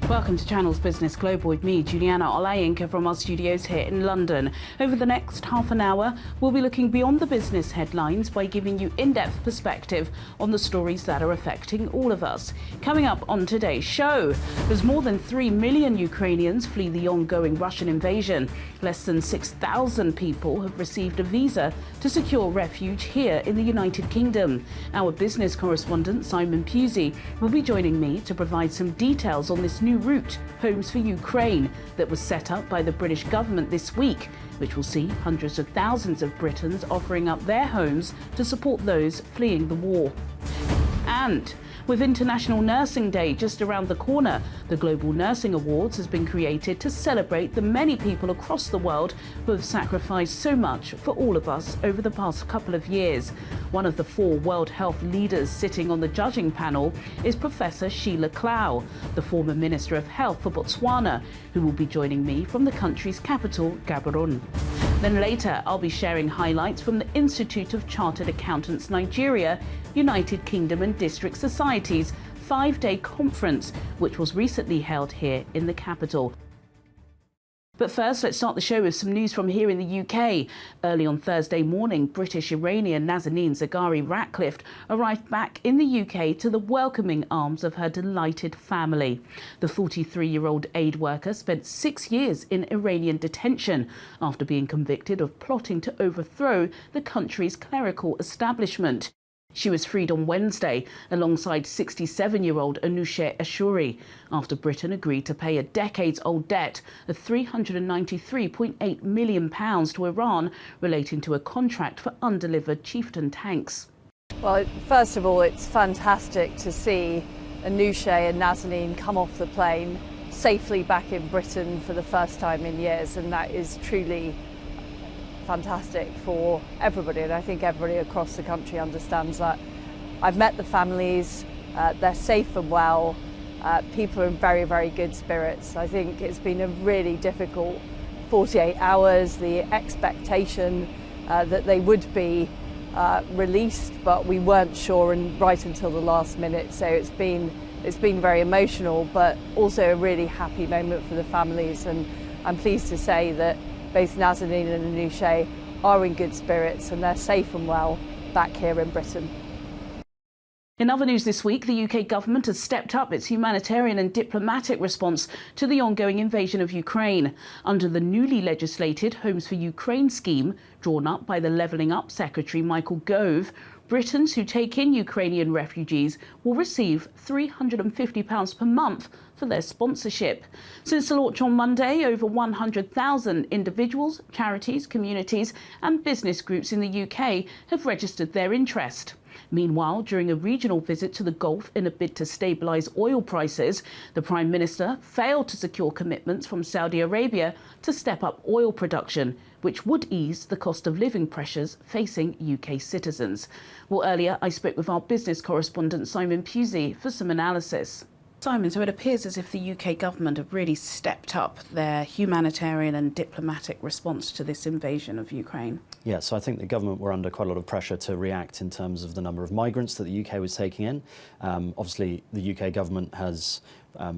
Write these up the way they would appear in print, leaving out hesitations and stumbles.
Welcome to Channel's Business Global with me, Juliana Olayinka, from our studios here in London. Over the next half an hour, we'll be looking beyond the business headlines by giving you in-depth perspective on the stories that are affecting all of us. Coming up on today's show, as more than 3 million Ukrainians flee the ongoing Russian invasion, less than 6,000 people have received a visa to secure refuge here in the United Kingdom. Our business correspondent, Simon Pusey, will be joining me to provide some details on this new route, Homes for Ukraine, that was set up by the British government this week, which will see hundreds of thousands of Britons offering up their homes to support those fleeing the war. And with International Nursing Day just around the corner, the Global Nursing Awards has been created to celebrate the many people across the world who have sacrificed so much for all of us over the past couple of years. One of the 4 World Health leaders sitting on the judging panel is Professor Sheila Clow, the former Minister of Health for Botswana, who will be joining me from the country's capital, Gaborone. Then later, I'll be sharing highlights from the Institute of Chartered Accountants Nigeria, United Kingdom and District Society's 5-day conference, which was recently held here in the capital. But first, let's start the show with some news from here in the UK. Early on Thursday morning, British-Iranian Nazanin Zaghari Ratcliffe arrived back in the UK to the welcoming arms of her delighted family. The 43-year-old aid worker spent 6 years in Iranian detention after being convicted of plotting to overthrow the country's clerical establishment. She was freed on Wednesday alongside 67-year-old Anousheh Ashuri after Britain agreed to pay a decades-old debt of £393.8 million to Iran relating to a contract for undelivered Chieftain tanks. Well, first of all, it's fantastic to see Anousheh and Nazanin come off the plane safely back in Britain for the first time in years, and that is truly fantastic for everybody, and I think everybody across the country understands that. I've met the families, they're safe and well, people are in very, very good spirits. I think it's been a really difficult 48 hours, the expectation that they would be released, but we weren't sure and right until the last minute, so it's been very emotional, but also a really happy moment for the families, and I'm pleased to say that both Nazanin and Anousheh are in good spirits and they're safe and well back here in Britain. In other news this week, the UK government has stepped up its humanitarian and diplomatic response to the ongoing invasion of Ukraine. Under the newly legislated Homes for Ukraine scheme, drawn up by the Levelling Up Secretary Michael Gove, Britons who take in Ukrainian refugees will receive £350 per month for their sponsorship. Since the launch on Monday, over 100,000 individuals, charities, communities and business groups in the UK have registered their interest. Meanwhile, during a regional visit to the Gulf in a bid to stabilise oil prices, the Prime Minister failed to secure commitments from Saudi Arabia to step up oil production, which would ease the cost of living pressures facing UK citizens. Well, earlier I spoke with our business correspondent Simon Pusey for some analysis. Simon, so it appears as if the UK government have really stepped up their humanitarian and diplomatic response to this invasion of Ukraine. Yes, so I think the government were under quite a lot of pressure to react in terms of the number of migrants that the UK was taking in. Obviously, the UK government has,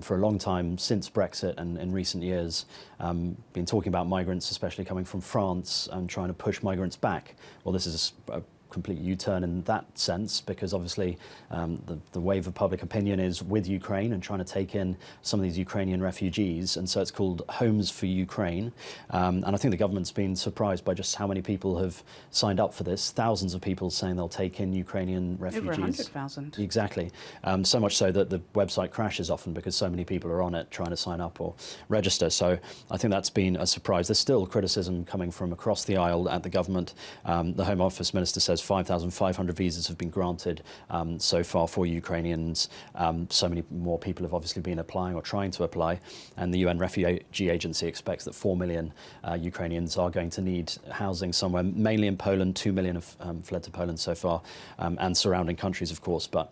for a long time since Brexit and in recent years, been talking about migrants, especially coming from France, and trying to push migrants back. Well, this is a complete U-turn in that sense, because obviously the wave of public opinion is with Ukraine and trying to take in some of these Ukrainian refugees, and so it's called Homes for Ukraine. And I think the government's been surprised by just how many people have signed up for this. Thousands of people saying they'll take in Ukrainian refugees. Over 100,000. Exactly. So much so that the website crashes often because so many people are on it trying to sign up or register. So I think that's been a surprise. There's still criticism coming from across the aisle at the government. The Home Office Minister says 5,500 visas have been granted so far for Ukrainians. So many more people have obviously been applying or trying to apply, and the UN Refugee Agency expects that 4 million Ukrainians are going to need housing somewhere, mainly in Poland. 2 million have fled to Poland so far, and surrounding countries, of course, but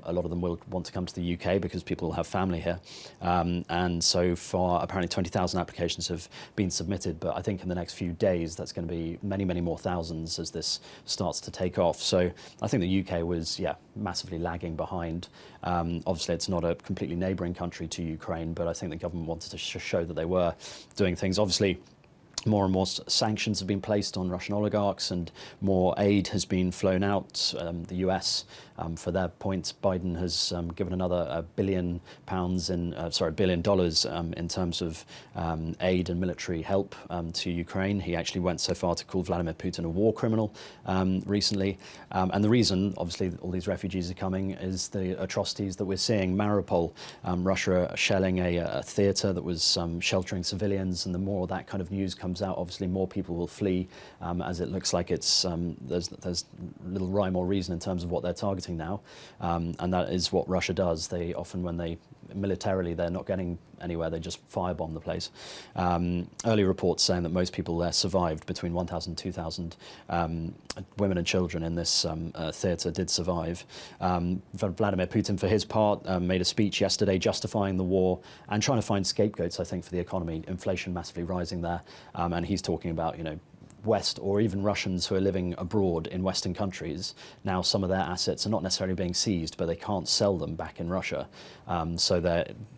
a lot of them will want to come to the UK because people have family here. And so far, apparently 20,000 applications have been submitted, but I think in the next few days, that's going to be many, many more thousands as this starts to take off. So I think the UK was, massively lagging behind. Obviously, it's not a completely neighbouring country to Ukraine, but I think the government wanted to show that they were doing things. Obviously, more and more sanctions have been placed on Russian oligarchs, and more aid has been flown out. The US, for their points, Biden has given another $1 billion in terms of aid and military help to Ukraine. He actually went so far to call Vladimir Putin a war criminal recently. And the reason, obviously, all these refugees are coming is the atrocities that we're seeing. Mariupol, Russia shelling a theatre that was sheltering civilians, and the more that kind of news comes out, obviously more people will flee, as it looks like it's there's little rhyme or reason in terms of what they're targeting now, and that is what Russia does. They often, when they militarily they're not getting anywhere, they just firebomb the place. Early reports saying that most people there survived. Between 1,000 and 2,000 women and children in this theatre did survive. Vladimir Putin, for his part, made a speech yesterday justifying the war and trying to find scapegoats, I think, for the economy. Inflation massively rising there, and he's talking about, West, or even Russians who are living abroad in Western countries, now some of their assets are not necessarily being seized, but they can't sell them back in Russia. So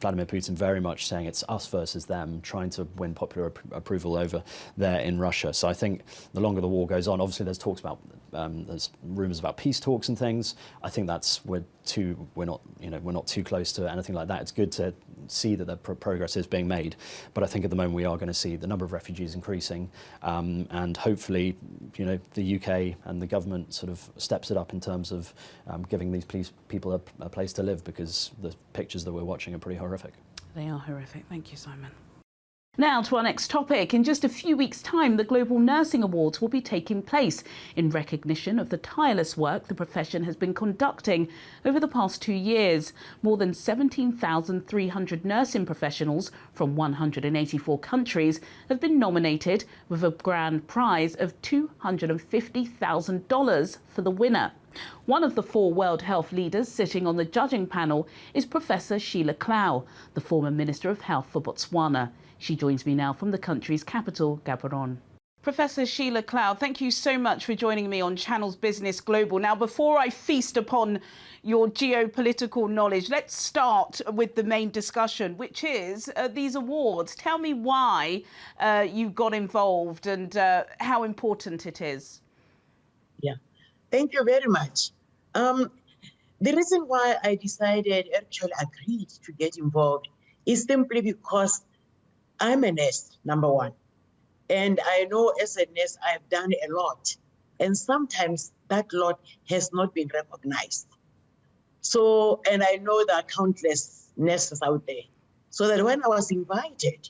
Vladimir Putin very much saying it's us versus them, trying to win popular approval over there in Russia. So I think the longer the war goes on, obviously there's talks about, there's rumours about peace talks and things. I think we're not too close to anything like that. It's good to see that the progress is being made, but I think at the moment we are going to see the number of refugees increasing, and hopefully, the UK and the government sort of steps it up in terms of giving these people a place to live, because the pictures that we're watching are pretty horrific. They are horrific. Thank you, Simon. Now to our next topic. In just a few weeks' time, the Global Nursing Awards will be taking place in recognition of the tireless work the profession has been conducting over the past 2 years. More than 17,300 nursing professionals from 184 countries have been nominated, with a grand prize of $250,000 for the winner. One of the 4 World Health leaders sitting on the judging panel is Professor Sheila Clow, the former Minister of Health for Botswana. She joins me now from the country's capital, Gaborone. Professor Sheila Clow, thank you so much for joining me on Channel's Business Global. Now, before I feast upon your geopolitical knowledge, let's start with the main discussion, which is these awards. Tell me why you got involved and how important it is. Yeah, thank you very much. The reason why I decided, actually agreed to get involved, is simply because I'm a nurse, number one. And I know as a nurse, I've done a lot. And sometimes that lot has not been recognized. So, and I know there are countless nurses out there. So that when I was invited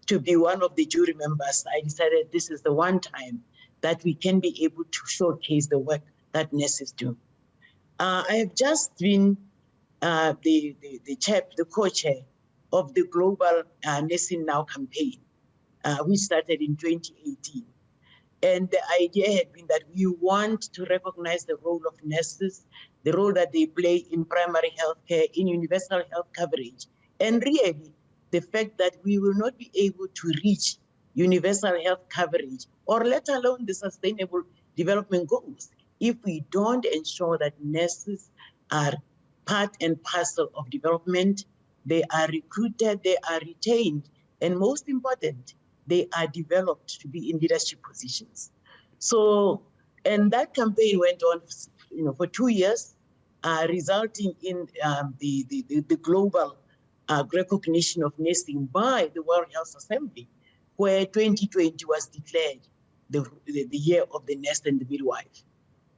to be one of the jury members, I decided this is the one time that we can be able to showcase the work that nurses do. I have just been the co-chair of the Global Nursing Now campaign, which started in 2018. And the idea had been that we want to recognize the role of nurses, the role that they play in primary healthcare, in universal health coverage, and really the fact that we will not be able to reach universal health coverage, or let alone the sustainable development goals, if we don't ensure that nurses are part and parcel of development. They are recruited, they are retained, and most important, they are developed to be in leadership positions. So, and that campaign went on, for 2 years, resulting in the global recognition of nursing by the World Health Assembly, where 2020 was declared the year of the nurse and the midwife.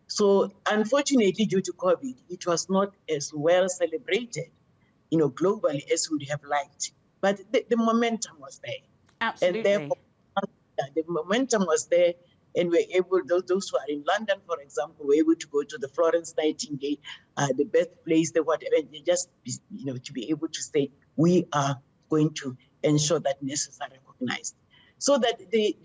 So, unfortunately, due to COVID, it was not as well celebrated, globally as we would have liked. But the momentum was there. Absolutely. And therefore, the momentum was there, and we're able, those who are in London, for example, were able to go to the Florence Nightingale, the birthplace, the whatever, and just, to be able to say, we are going to ensure that nurses are recognized. So that the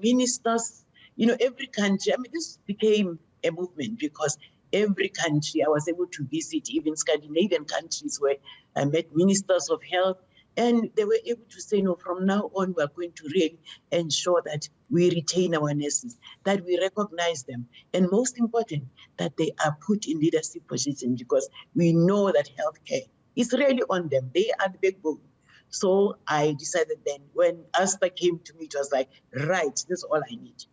ministers, every country, this became a movement, because every country, I was able to visit, even Scandinavian countries, where I met ministers of health, And they were able to say, no, from now on, we're going to really ensure that we retain our nurses, that we recognize them, and most important, that they are put in leadership positions, because we know that healthcare is really on them. They are the backbone. So I decided then, when Asta came to me, it was like, right, that's all I need.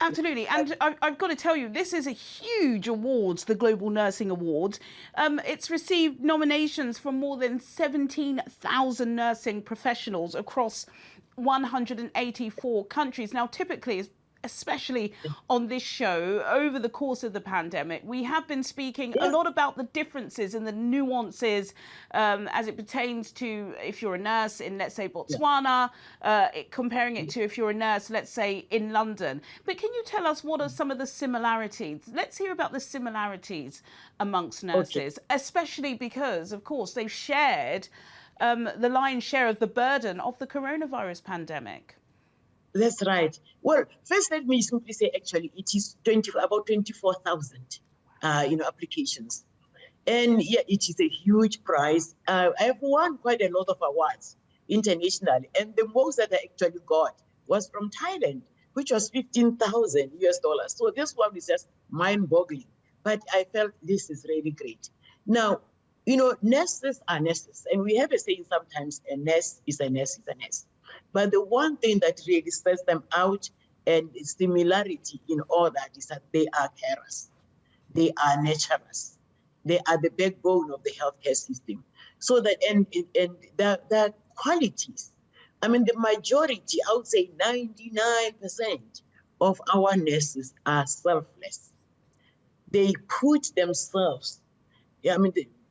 Absolutely. And I've got to tell you, this is a huge awards, the Global Nursing Awards. It's received nominations from more than 17,000 nursing professionals across 184 countries. Now, typically, especially on this show, over the course of the pandemic, we have been speaking a lot about the differences and the nuances as it pertains to if you're a nurse in, let's say, Botswana, comparing it to if you're a nurse, let's say, in London. But can you tell us what are some of the similarities? Let's hear about the similarities amongst nurses, especially because, of course, they've shared the lion's share of the burden of the coronavirus pandemic. That's right. Well, first, let me simply say, actually, it is about 24,000, applications. And yeah, it is a huge prize. I have won quite a lot of awards internationally. And the most that I actually got was from Thailand, which was $15,000 US. So this one is just mind-boggling. But I felt this is really great. Now, nurses are nurses. And we have a saying sometimes, a nurse is a nurse is a nurse. But the one thing that really sets them out and similarity in all that is that they are carers. They are nurturers. They are the backbone of the healthcare system. So that, and the qualities, I mean, the majority, I would say 99% of our nurses are selfless. They put themselves,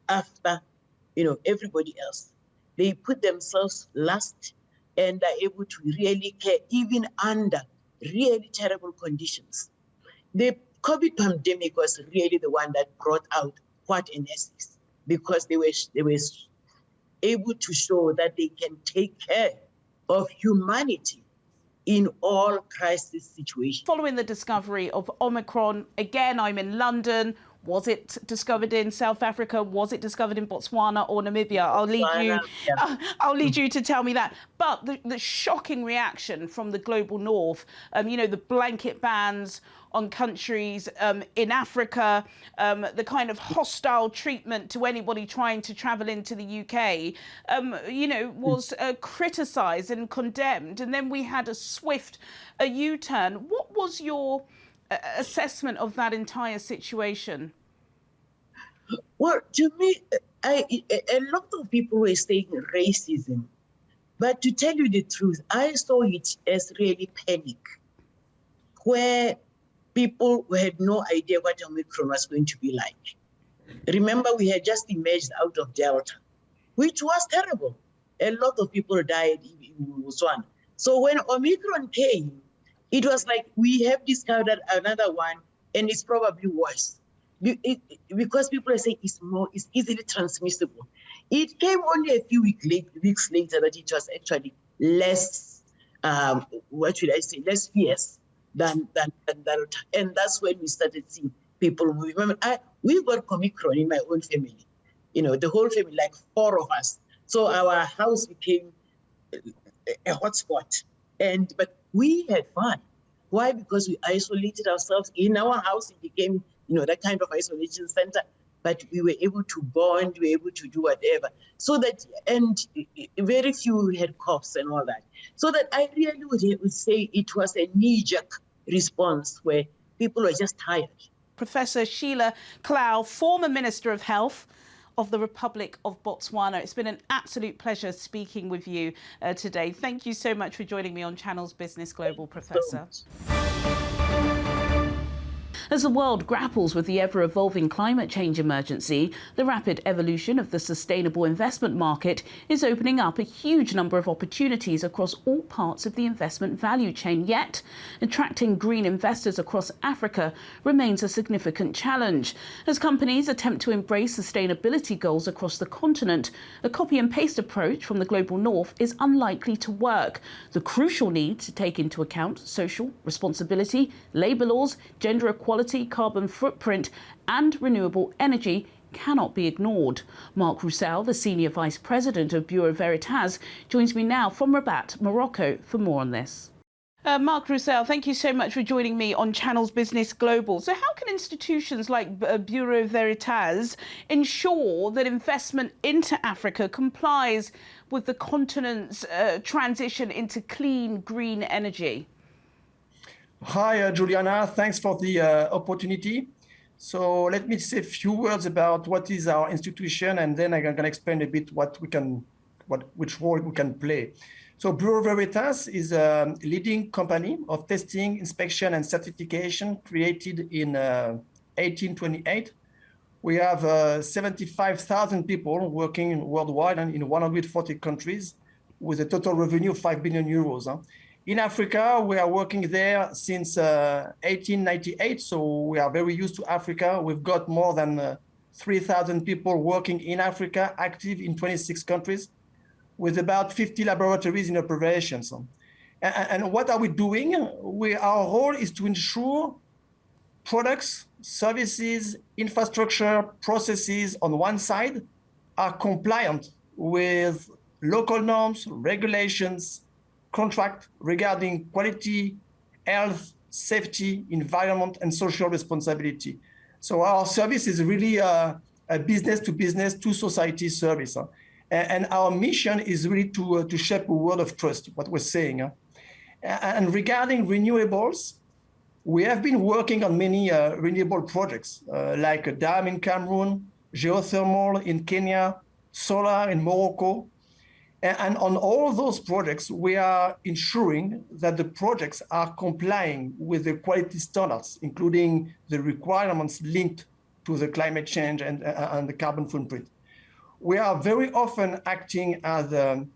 after, everybody else. They put themselves last, and are able to really care even under really terrible conditions. The COVID pandemic was really the one that brought out what a nurse is, because they were able to show that they can take care of humanity in all crisis situations. Following the discovery of Omicron, again, I'm in London. Was it discovered in South Africa? Was it discovered in Botswana or Namibia? I'll lead you to tell me that. But the shocking reaction from the global north, the blanket bans on countries in Africa, the kind of hostile treatment to anybody trying to travel into the UK, was criticised and condemned. And then we had a swift U-turn. What was your assessment of that entire situation? Well, to me, a lot of people were saying racism, but to tell you the truth, I saw it as really panic, where people had no idea what Omicron was going to be like. Remember, we had just emerged out of Delta, which was terrible. A lot of people died in Botswana. So when Omicron came, it was like we have discovered another one, and it's probably worse. Because people are saying it's easily transmissible. It came only a few weeks later that it was actually less, less fierce than Delta. And that's when we started seeing people move. Remember, we got Omicron in my own family. The whole family, like 4 of us. So our house became a hotspot. But we had fun. Why? Because we isolated ourselves in our house. It became, that kind of isolation center. But we were able to bond, we were able to do whatever. So that, and very few had coughs and all that. So that I really would say it was a knee-jerk response where people were just tired. Professor Sheila Clow, former Minister of Health of the Republic of Botswana. It's been an absolute pleasure speaking with you today. Thank you so much for joining me on Channel's Business Global, Professor. As the world grapples with the ever-evolving climate change emergency, the rapid evolution of the sustainable investment market is opening up a huge number of opportunities across all parts of the investment value chain. Yet, attracting green investors across Africa remains a significant challenge. As companies attempt to embrace sustainability goals across the continent, a copy-and-paste approach from the global north is unlikely to work. The crucial need to take into account social responsibility, labour laws, gender equality, carbon footprint and renewable energy cannot be ignored. Marc Roussel, the Senior Vice President of Bureau Veritas, joins me now from Rabat, Morocco, for more on this. Marc Roussel, thank you so much for joining me on Channel's Business Global. So how can institutions like Bureau Veritas ensure that investment into Africa complies with the continent's transition into clean, green energy? Hi, Juliana. Thanks for the opportunity. So let me say a few words about what is our institution, and then I'm going to explain a bit which role we can play. So Bureau Veritas is a leading company of testing, inspection, and certification created in 1828. We have 75,000 people working worldwide and in 140 countries with a total revenue of 5 billion euros. In Africa, we are working there since 1898, so we are very used to Africa. We've got more than 3,000 people working in Africa, active in 26 countries, with about 50 laboratories in operations. And what are we doing? Our role is to ensure products, services, infrastructure, processes on one side are compliant with local norms, regulations, contract regarding quality, health, safety, environment, and social responsibility. So our service is really a business-to-business, to-society service. And our mission is really to shape a world of trust, what we're saying. And regarding renewables, we have been working on many renewable projects, like a dam in Cameroon, geothermal in Kenya, solar in Morocco. And on all those projects, we are ensuring that the projects are complying with the quality standards, including the requirements linked to the climate change and the carbon footprint. We are very often acting as a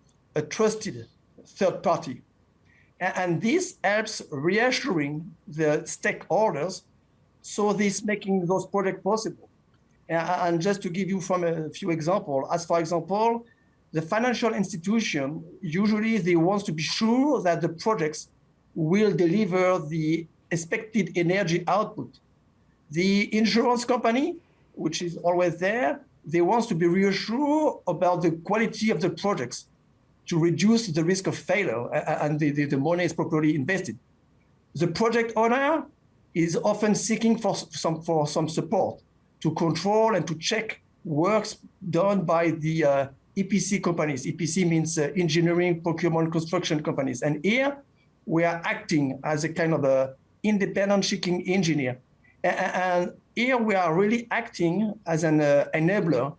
trusted third party. And this helps reassuring the stakeholders, so this making those projects possible. And just to give you from a few examples, as for example, the financial institution, usually they want to be sure that the projects will deliver the expected energy output. The insurance company, which is always there, they want to be reassured about the quality of the projects to reduce the risk of failure and the money is properly invested. The project owner is often seeking for some support to control and to check works done by the EPC companies. EPC means engineering, procurement, construction companies. And here we are acting as a kind of a independent checking engineer. And here we are really acting as an enabler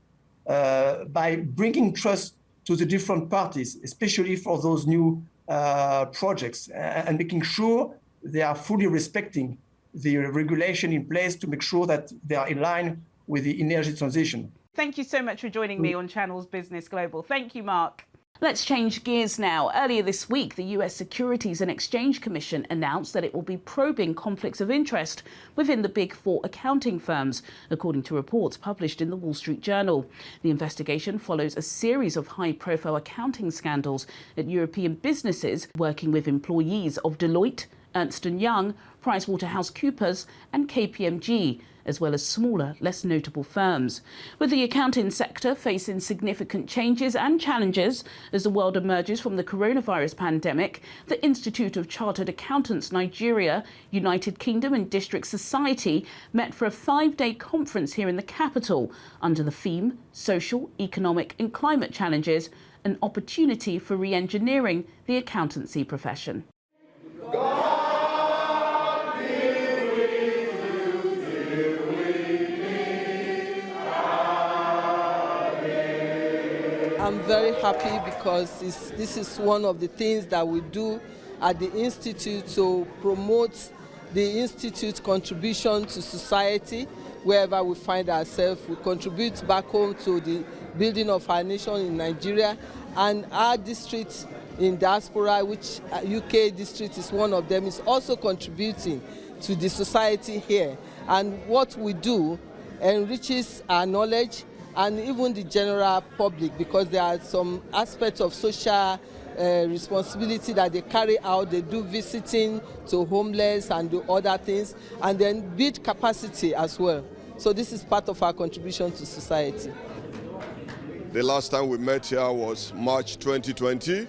by bringing trust to the different parties, especially for those new projects, and making sure they are fully respecting the regulation in place to make sure that they are in line with the energy transition. Thank you so much for joining me on Channel's Business Global. Thank you, Marc. Let's change gears now. Earlier this week, the US Securities and Exchange Commission announced that it will be probing conflicts of interest within the Big Four accounting firms, according to reports published in the Wall Street Journal. The investigation follows a series of high-profile accounting scandals at European businesses working with employees of Deloitte, Ernst & Young, PricewaterhouseCoopers and KPMG, as well as smaller, less notable firms. With the accounting sector facing significant changes and challenges as the world emerges from the coronavirus pandemic, the Institute of Chartered Accountants Nigeria, United Kingdom and District Society met for a 5-day conference here in the capital under the theme Social, Economic and Climate Challenges, an opportunity for re-engineering the accountancy profession. I'm very happy because this is one of the things that we do at the Institute to promote the Institute's contribution to society wherever we find ourselves. We contribute back home to the building of our nation in Nigeria, and our district in diaspora, which UK district is one of them, is also contributing to the society here. And what we do enriches our knowledge and even the general public, because there are some aspects of social responsibility that they carry out. They do visiting to homeless and do other things, and then build capacity as well. So this is part of our contribution to society. The last time we met here was March 2020.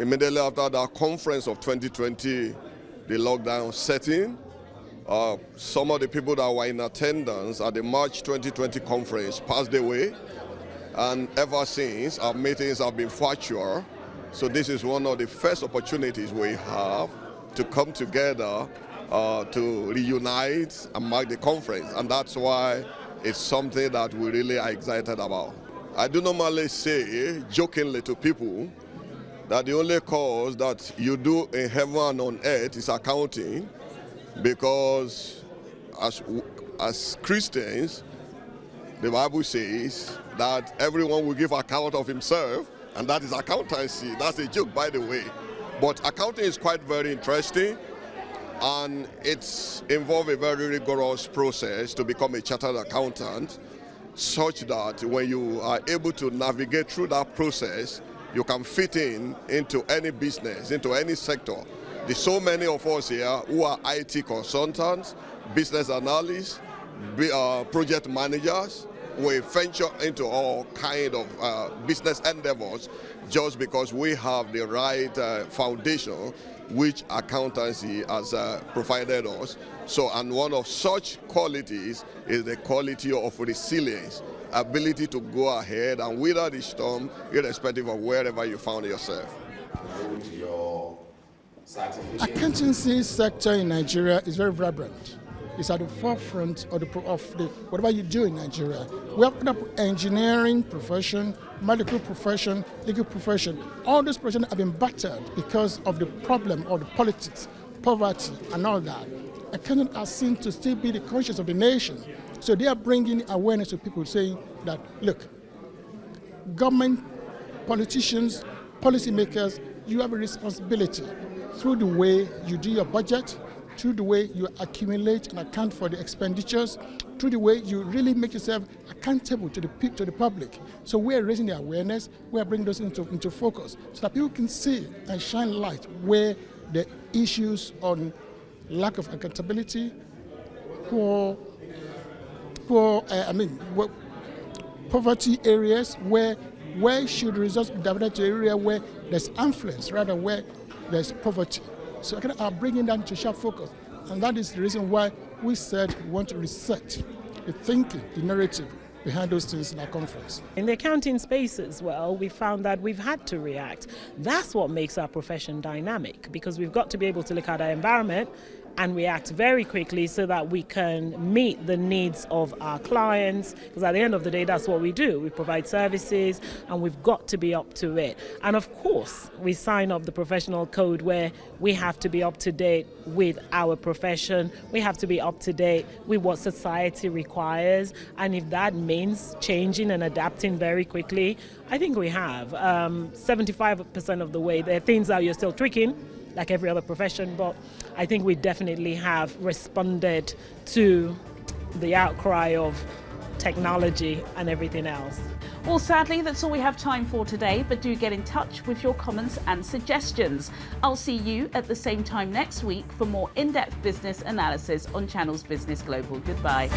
Immediately after that conference of 2020, the lockdown set in. Some of the people that were in attendance at the March 2020 conference passed away. And ever since, our meetings have been virtual. So this is one of the first opportunities we have to come together to reunite and mark the conference. And that's why it's something that we really are excited about. I do normally say, jokingly to people, that the only cause that you do in heaven and on earth is accounting, because as Christians, the Bible says that everyone will give account of himself, and that is accountancy. That's a joke, by the way. But accounting is quite very interesting, and it's involved a very rigorous process to become a chartered accountant, such that when you are able to navigate through that process, you can fit into any business, into any sector. There's so many of us here who are IT consultants, business analysts, project managers. We venture into all kind of business endeavors just because we have the right foundation which accountancy has provided us. So, and one of such qualities is the quality of resilience, ability to go ahead and weather the storm irrespective of wherever you found yourself. Accountancy sector in Nigeria is very vibrant. It's at the forefront of whatever you do in Nigeria. We have engineering profession, medical profession, legal profession. All those professions have been battered because of the problem of the politics, poverty, and all that. Accountants are seen to still be the conscience of the nation. So they are bringing awareness to people, saying that, look, government, politicians, policymakers, you have a responsibility through the way you do your budget, through the way you accumulate and account for the expenditures, through the way you really make yourself accountable to the public. So we are raising the awareness, we are bringing those into focus so that people can see and shine light where the issues on lack of accountability, poverty areas, where should resources be diverted to an area where there's affluence rather where there's poverty. So I are bringing that into sharp focus. And that is the reason why we said we want to reset the thinking, the narrative behind those things in our conference. In the accounting space as well, we found that we've had to react. That's what makes our profession dynamic, because we've got to be able to look at our environment and react very quickly so that we can meet the needs of our clients, because at the end of the day, that's what we do. We provide services and we've got to be up to it. And of course, we sign up the professional code where we have to be up to date with our profession. We have to be up to date with what society requires. And if that means changing and adapting very quickly, I think we have. 75% of the way, there are things that you're still tweaking, like every other profession, but I think we definitely have responded to the outcry of technology and everything else. Well, sadly, that's all we have time for today, but do get in touch with your comments and suggestions. I'll see you at the same time next week for more in-depth business analysis on Channel's Business Global. Goodbye.